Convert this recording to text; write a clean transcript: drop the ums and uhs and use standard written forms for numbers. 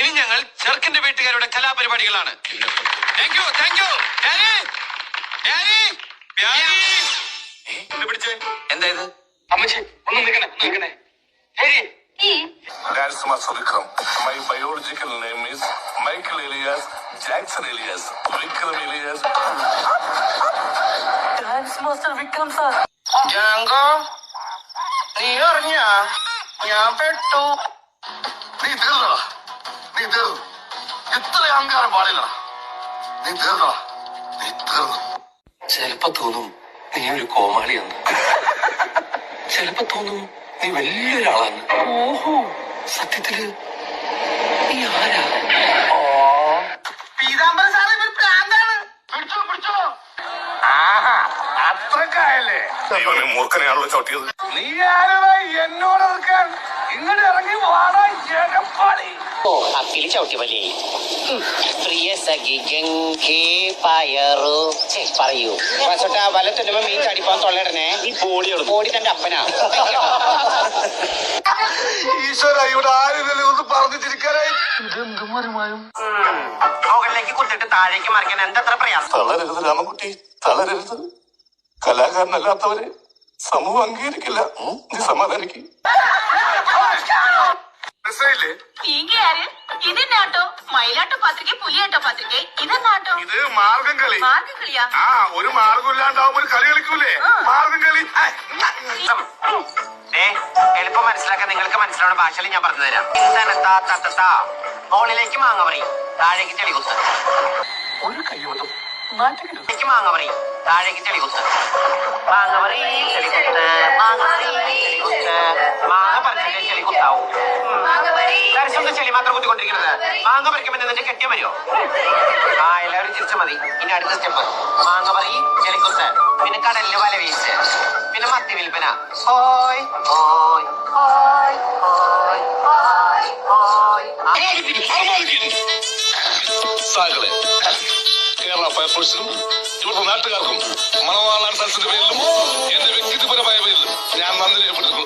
ഇനി ഞങ്ങൾ ചെറുക്കന്റെ വീട്ടുകാരുടെ കലാപരിപാടികളാണ്. Thank you thank you. പിടിച്ചേ. എന്തായത് അമ്മച്ചി? ഒന്ന് നിൽക്കണേ ഒന്ന് നിൽക്കണേ. That's Master Vikram. My biological name is Michael Elias Jackson Elias Vikram Elias. Dance Master Vikram sir. Jango, നീ അറിഞ്ഞ ഞാൻ പെട്ടു. നീ തീർന്നടാ, നീ തീർന്നു. ഇത്ര അഹങ്കാരം പാടില്ല. നീ തീർന്നടാ, നീ തീർന്നു. ചിലപ്പോ തോന്നും നീ ഒരു കോമാളിയാണ്, ചിലപ്പോ തോന്നും നീ വലിയൊരാളാണ്. ഓഹോ, സത്യത്തില് നീ ആരാ? പീതാംബര സാറ് ഇവർ പ്രാന്താണ്. പിടിച്ചോ പിടിച്ചോ. അത്രക്കായല്ലേ? ദൈവമേ, മൂർഖനെയാണല്ലോ ചവിട്ടിയത്. നീ ആരാ എന്നോട് നിൽക്കാൻ? ഇങ്ങോട്ട് ഇറങ്ങി വാടാ ജഗപ്പാളി. അക്കിലി ചവിട്ടിമല്ലേ? പ്രിയ സഖി ഗംഗേ പയറു പറയൂ. വലത്തുമ്പോ മീൻ ചാടിപ്പോൻ തൊള്ളയിടണേ. ഓടി തന്റെ അപ്പനാ. ഈശ്വര, ഇവിടെ ആരില്ലല്ലോ ഒന്ന് പറഞ്ഞു ചിരിക്കാനായി. മുകളിലേക്ക് കുത്തിട്ട് താഴേക്ക് മറിക്കാൻ എന്തത്ര പ്രയാസം. തളരരുത് രാമൻകുട്ടി, തളരരുത്. കലാകാരനല്ലാത്തവരെ സമൂഹം അംഗീകരിക്കില്ല. നീ സമാധാനിക്ക്. நீங்க யாரு? இது நாட்டோ மயிலாட்ட பத்திரிக்கை புலியாட்ட பத்திரிக்கை இது நாட்டோ ഇത് മാർഗം കളി. மார்கழியா? ആ, ഒരു മാർഗം ഇല്ലാണ്ടാവുമ്പോ ഒരു കളി കളിക്കൂലേ, മാർഗം കളി. എളുപ്പം മനസ്സിലാക്കാൻ നിങ്ങൾക്ക് മനസ്സിലാവുന്ന ഭാഷയിൽ ഞാൻ പറഞ്ഞു തരാം. മുകളിലേക്ക് മാങ്ങ പറയും, താഴേക്ക് ചെളി കുത്ത്. ഒരു കയ്യോടും നാട്ടുകിടും. മാങ്ങ പറയും, താഴേക്ക് ചെളി കുത്ത്. മാങ്ങ പറയും, ചെളി കുത്ത്. മാങ്ങ പറയും, ചെളി കുത്ത്. മാങ്ങ പറിച്ചിട്ടേ ചെളി കുത്താവും. ദർശനം ചെളി മാത്രം കുത്തിക്കൊണ്ടിരിക്കുന്നത്. മാങ്ങ പറിക്കുമ്പോൾ നിന്റെ കെട്ടിയ വരുമോ? ആ, എല്ലാവരും ചിരിച്ചു മതി. ഇനി അടുത്ത സ്റ്റെപ്പ്. മാങ്ങ പറയും, ചെളി കുത്ത്. പിന്നെ കടലില് വല വീഴ്ച. പിന്നെ മത്തി വിൽപ്പന. ഓയ് ഓയ് ഓയ് ഓയ് ഓയ് ഓയ്. സാകളെ, കേരള ഫയർഫോഴ്സിനും ഇവിടുത്തെ നാട്ടുകാർക്കും മണവാളാൻ സദസ്സിന്റെ പേരിലും എന്റെ വ്യക്തിപരമായ പേരിലും ഞാൻ നന്ദി രേഖപ്പെടുത്തുന്നു.